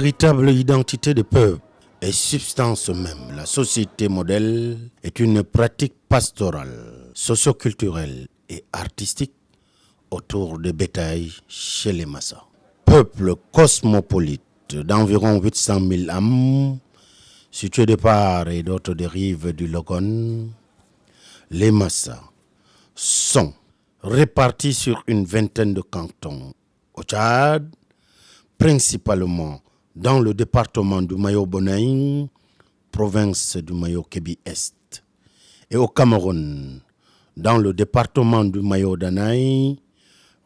véritable identité de peuple et substance même. La société modèle est une pratique pastorale, socioculturelle et artistique autour de bétail chez les Massa. Peuple cosmopolite d'environ 800 000 âmes, situé de part et d'autre des rives du Logone, les Massa sont répartis sur une vingtaine de cantons au Tchad, principalement dans le département du Mayo-Bonaï, province du Mayo-Kébi-Est, et au Cameroun, dans le département du Mayo-Danaï,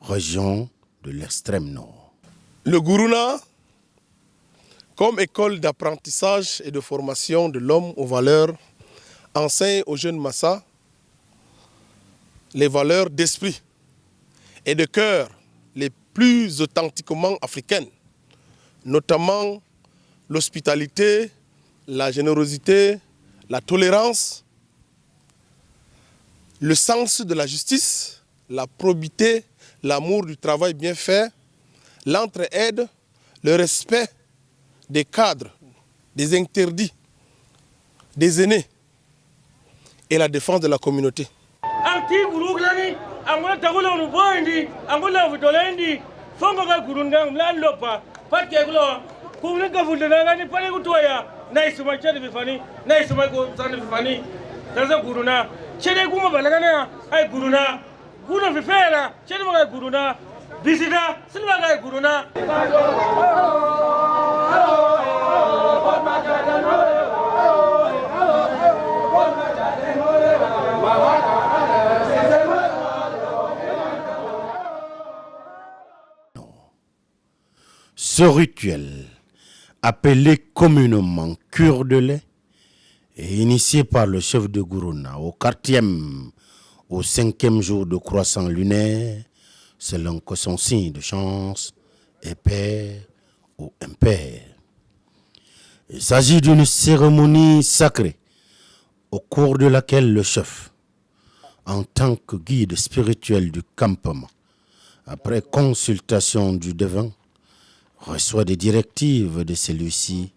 région de l'extrême nord. Le Gourouna, comme école d'apprentissage et de formation de l'homme aux valeurs, enseigne aux jeunes Massa les valeurs d'esprit et de cœur les plus authentiquement africaines, notamment l'hospitalité, la générosité, la tolérance, le sens de la justice, la probité, l'amour du travail bien fait, l'entraide, le respect des cadres, des interdits, des aînés et la défense de la communauté. Ce rituel, appelé communément cure de lait, est initié par le chef de Gourouna au 4e au 5e jour de croissant lunaire, selon que son signe de chance est pair ou impair. Il s'agit d'une cérémonie sacrée au cours de laquelle le chef, en tant que guide spirituel du campement, après consultation du devin, reçoit des directives de celui-ci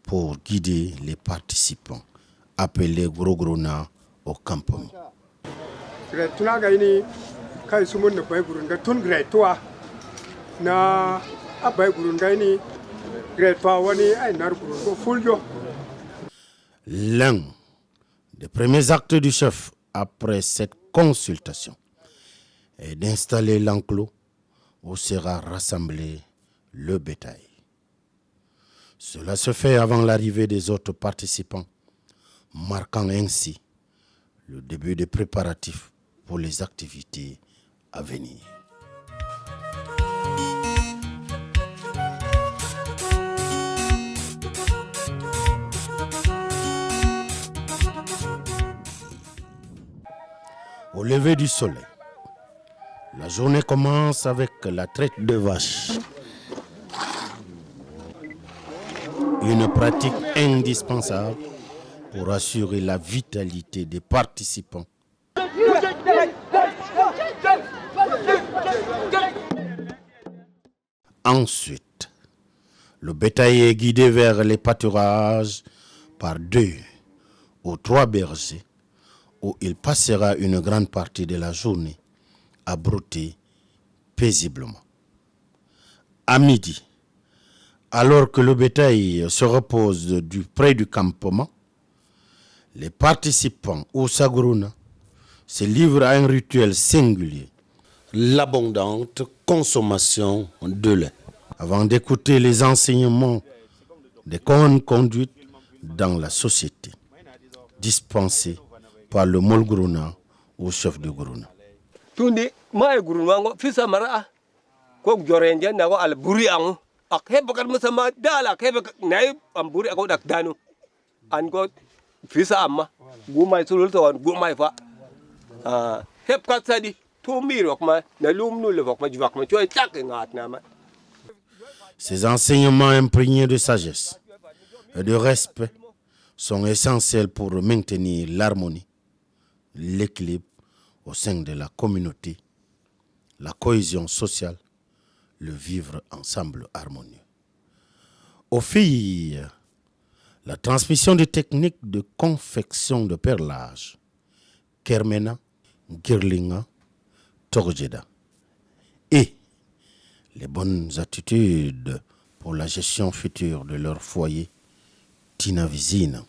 pour guider les participants, appelés Gourouna au campement. L'un des premiers actes du chef après cette consultation est d'installer l'enclos où sera rassemblé le bétail. Cela se fait avant l'arrivée des autres participants, marquant ainsi le début des préparatifs pour les activités à venir. Au lever du soleil, la journée commence avec la traite de vaches. Une pratique indispensable pour assurer la vitalité des participants. Ensuite, le bétail est guidé vers les pâturages par 2 ou 3 bergers où il passera une grande partie de la journée à brouter paisiblement. À midi, alors que le bétail se repose près du campement, les participants au Gourouna se livrent à un rituel singulier, l'abondante consommation de lait, avant d'écouter les enseignements des bonnes conduites dans la société, dispensés par le Mol Gourouna au chef de Gourouna. Ces enseignements imprégnés de sagesse et de respect sont essentiels pour maintenir l'harmonie, l'équilibre au sein de la communauté, la cohésion sociale, le vivre ensemble harmonieux. Aux filles, la transmission des techniques de confection de perlage, Kermena, Girlinga, Torjeda, et les bonnes attitudes pour la gestion future de leur foyer, Tinavizina.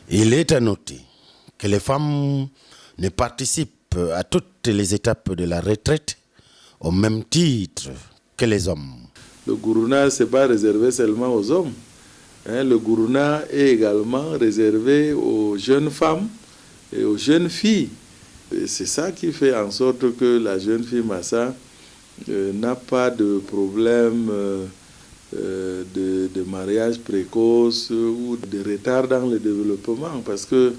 Il est à noter que les femmes ne participent à toutes les étapes de la retraite au même titre que les hommes. Le Guruna, ce n'est pas réservé seulement aux hommes. Le Guruna est également réservé aux jeunes femmes et aux jeunes filles. Et c'est ça qui fait en sorte que la jeune fille Massa n'a pas de problème de mariage précoce ou de retard dans le développement, parce que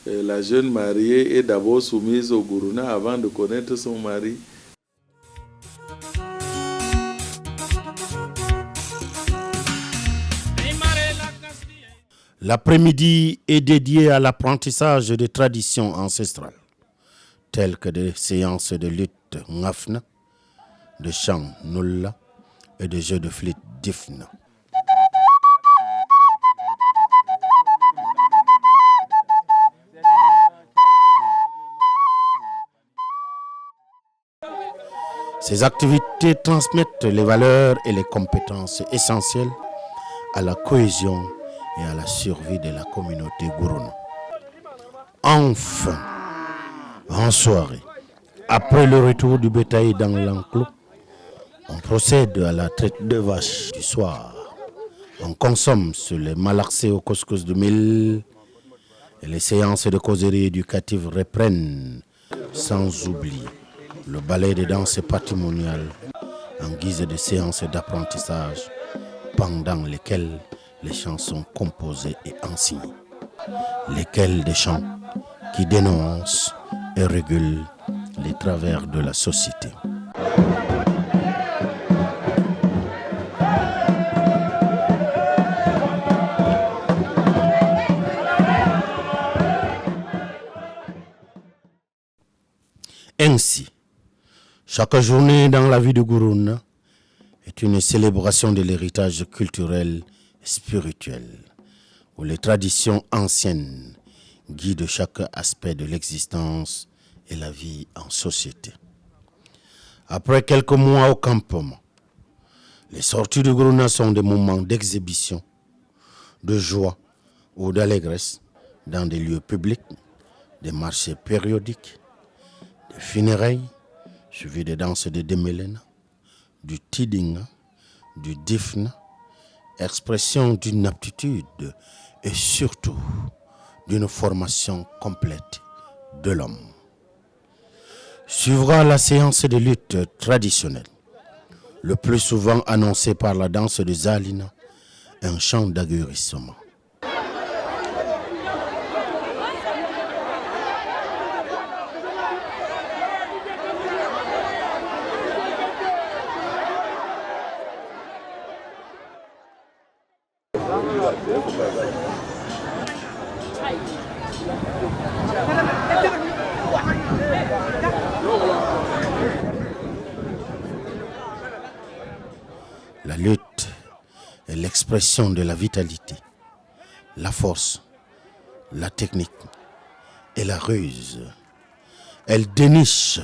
la jeune mariée est d'abord soumise au Guruna avant de connaître son mari. L'après-midi est dédié à l'apprentissage des traditions ancestrales, telles que des séances de lutte ngafna, de chant nulla et de jeux de flûte difna. Ces activités transmettent les valeurs et les compétences essentielles à la cohésion et à la survie de la communauté Guruna. Enfin, en soirée, après le retour du bétail dans l'enclos, on procède à la traite de vaches du soir. On consomme sur les malaxés au couscous de mil et les séances de causerie éducative reprennent, sans oublier le ballet de danse patrimoniale en guise de séances d'apprentissage pendant lesquelles les chants sont composés et enseignés, lesquels des chants qui dénoncent et régulent les travers de la société. Ainsi, chaque journée dans la vie du Guruna est une célébration de l'héritage culturel et spirituel, où les traditions anciennes guident chaque aspect de l'existence et la vie en société. Après quelques mois au campement, les sorties du Guruna sont des moments d'exhibition, de joie ou d'allégresse dans des lieux publics, des marchés périodiques, des funérailles, suivies des danses de Demelena, du Tidinga, du Difna, expression d'une aptitude et surtout d'une formation complète de l'homme. Suivra la séance de lutte traditionnelle, le plus souvent annoncée par la danse de Zalina, un chant d'agurissement. La lutte est l'expression de la vitalité, la force, la technique et la ruse. Elle déniche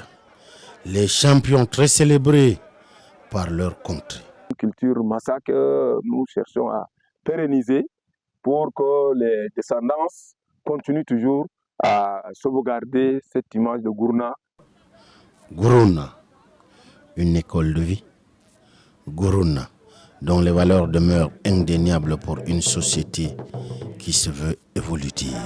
les champions très célébrés par leur contrée. Culture Massa que nous cherchons à pérenniser pour que les descendants continuent toujours à sauvegarder cette image de Guruna. Guruna, une école de vie. Guruna, dont les valeurs demeurent indéniables pour une société qui se veut évolutive.